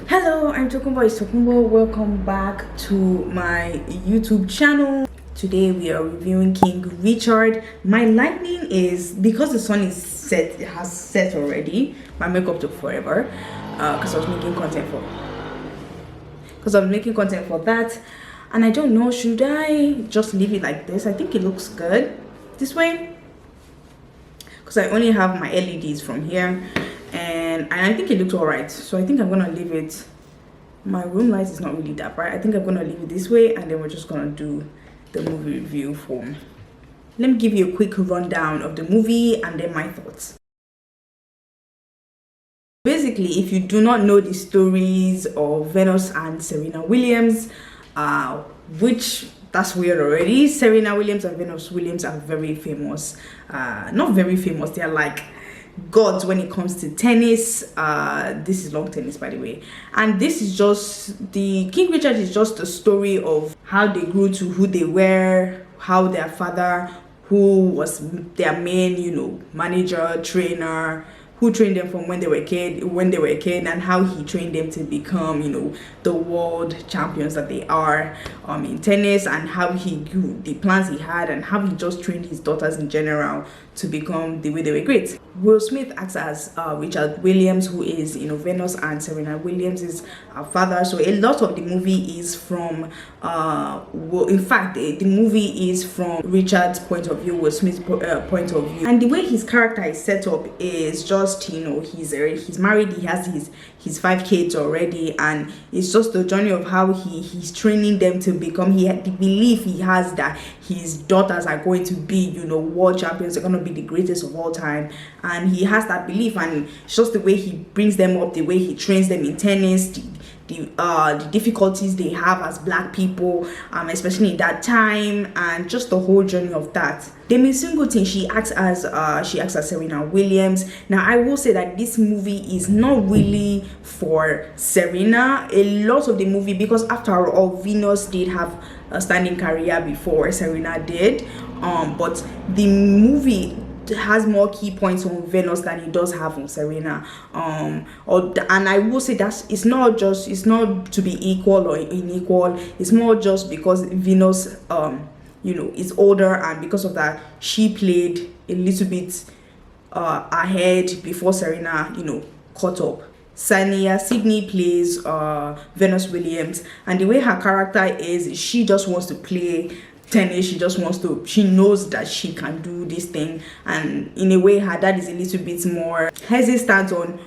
Hello, I'm Tokumbo. It's Tokumbo. Welcome back to my YouTube channel. Today we are reviewing King Richard. My lighting is because the sun is set, it has set already. My makeup took forever because I was making content for that. And I don't know, should I just leave it like this? I think it looks good this way because I only have my LEDs from here. And I think it looks all right, so I think I'm gonna leave it. My room light is not really that bright. I think I'm gonna leave it this way, and then we're just gonna do the movie review form. Let me give you a quick rundown of the movie and then my thoughts. Basically, if you do not know the stories of Venus and Serena Williams, which that's weird already. Serena Williams and Venus Williams are very famous. Not very famous, they are like gods when it comes to tennis. This is long tennis, by the way, and this is just the King Richard is just a story of how they grew to who they were, how their father, who was their main manager, trainer, who trained them from when they were a kid, and how he trained them to become the world champions that they are in tennis, and how he grew, the plans he had, and how he just trained his daughters in general to become the way they were great. Will Smith acts as Richard Williams, who is Venus and Serena Williams' father. So a lot of the movie is from in fact the movie is from Richard's point of view, Will Smith's point of view, and the way his character is set up is just he's married, he has his 5 kids already, and it's just the journey of how he's training them to become, the belief he has that his daughters are going to be world champions, they're going to be the greatest of all time, and he has that belief, and it's just the way he brings them up, the way he trains them in tennis, the difficulties they have as black people, especially in that time, and just the whole journey of that. Demi Singleton, she acts as Serena Williams. Now I will say that this movie is not really for Serena. A lot of the movie, because after all, Venus did have a standing career before Serena did, but the movie has more key points on Venus than it does have on Serena, and I will say that it's not to be equal or unequal. It's more just because Venus is older, and because of that she played a little bit ahead before Serena caught up. Sydney plays Venus Williams, and the way her character is, she just wants to play tennis. She knows that she can do this thing, and in a way her dad is a little bit more hesitant on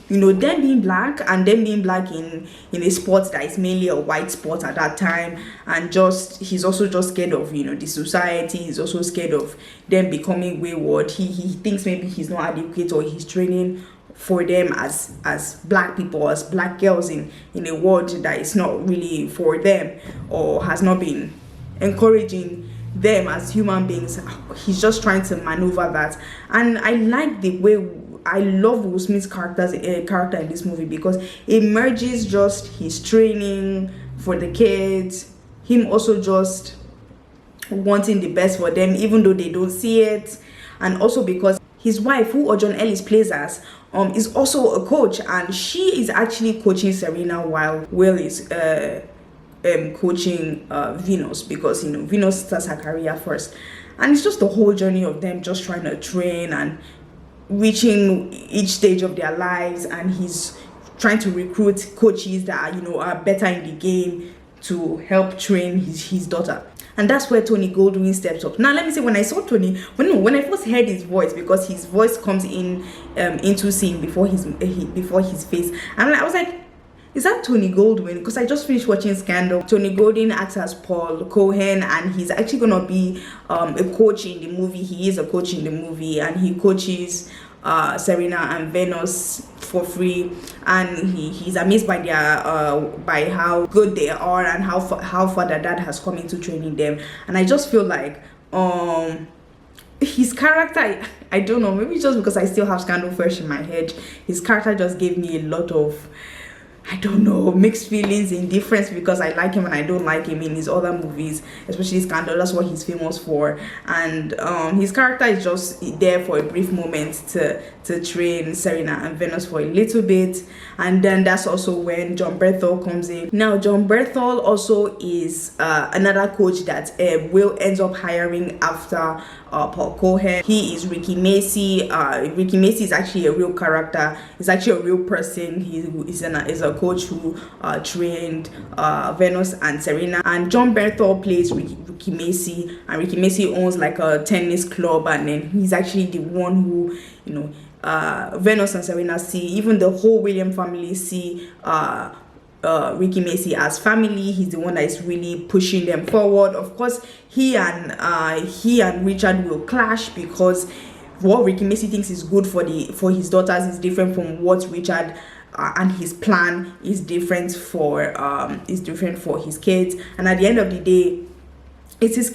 them being black, and them being black in a sport that is mainly a white sport at that time, and he's also just scared of the society. He's also scared of them becoming wayward. He thinks maybe he's not adequate, or he's training for them as black people, as black girls in a world that is not really for them, or has not been encouraging them as human beings. He's just trying to maneuver that, and I like the way, I love Will Smith's character in this movie, because it merges just his training for the kids, him also just wanting the best for them even though they don't see it, and also because his wife, who Ojon Ellis plays as, is also a coach, and she is actually coaching Serena while Will is coaching Venus, because Venus starts her career first, and it's just the whole journey of them just trying to train and reaching each stage of their lives, and he's trying to recruit coaches that are better in the game to help train his daughter. And that's where Tony Goldwyn steps up. Now let me say, when I saw Tony, when I first heard his voice, because his voice comes into scene before his face, and I was like, is that Tony Goldwyn? Because I just finished watching Scandal. Tony Goldwyn acts as Paul Cohen, and he's actually gonna be a coach in the movie. He is a coach in the movie, and he coaches Serena and Venus for free, and he's amazed by their by how good they are, and how far their dad has come into training them. And I just feel like his character, I don't know, maybe just because I still have Scandal fresh in my head, his character just gave me a lot of I don't know, mixed feelings, indifference, because I like him and I don't like him in his other movies, especially Scandal. That's what he's famous for. And his character is just there for a brief moment to train Serena and Venus for a little bit, and then that's also when John Berthel comes in. Now John Berthel also is another coach that Will ends up hiring after Paul Cohen. He is Ricky Macy. Ricky Macy is actually a real character. He's actually a real person. He is a coach who trained Venus and Serena. And John Berthel plays Ricky Macy, and Ricky Macy owns like a tennis club, and then he's actually the one who, you know, Venus and Serena see, even the whole William family see Ricky Macy as family. He's the one that is really pushing them forward. Of course, he and Richard will clash, because what Ricky Macy thinks is good for his daughters is different from what Richard and his plan is different for his kids. And at the end of the day, it's his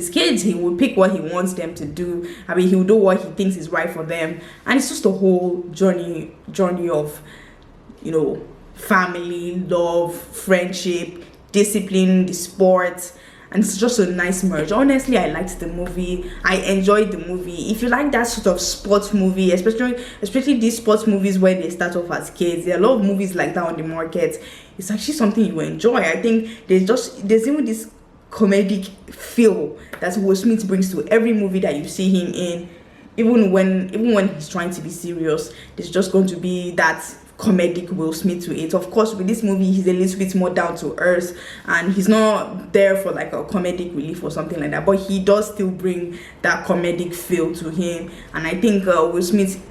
kids. He will pick what he wants them to do. I mean, he will do what he thinks is right for them. And it's just a whole journey of, you know, family, love, friendship, discipline, the sport, and it's just a nice merge. Honestly, I liked the movie. I enjoyed the movie. If you like that sort of sports movie, especially these sports movies where they start off as kids, there are a lot of movies like that on the market. It's actually something you enjoy. I think there's even this comedic feel that Will Smith brings to every movie that you see him in. Even when he's trying to be serious, there's just going to be that comedic Will Smith to it. Of course, with this movie, he's a little bit more down to earth, and he's not there for like a comedic relief or something like that, but he does still bring that comedic feel to him. And I think Will Smith,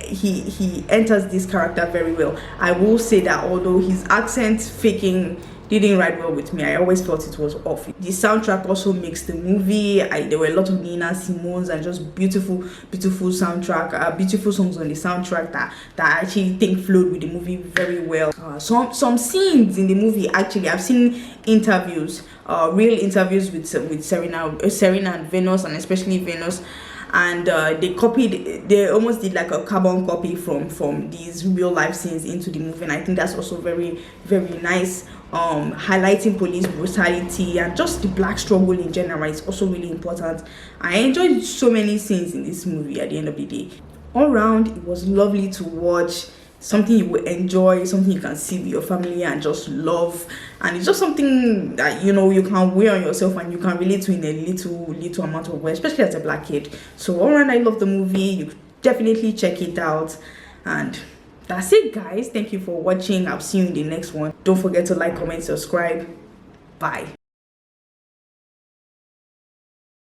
he enters this character very well. I will say that although his accent faking didn't ride well with me, I always felt it was off. The soundtrack also makes the movie. There were a lot of Nina Simone's and just beautiful soundtrack, beautiful songs on the soundtrack that I actually think flowed with the movie very well. Some scenes in the movie, actually, I've seen interviews, real interviews with Serena and Venus, and especially Venus, and they almost did like a carbon copy from these real life scenes into the movie, and I think that's also very, very nice. Highlighting police brutality and just the black struggle in general is also really important. I enjoyed so many scenes in this movie at the end of the day. All round, it was lovely to watch. Something you will enjoy, something you can see with your family and just love, and it's just something that, you know, you can wear on yourself and you can relate to in a little amount of way, especially as a black kid. So all around, I love the movie. You definitely check it out. And that's it, guys. Thank you for watching. I'll see you in the next one. Don't forget to like, comment, subscribe. Bye.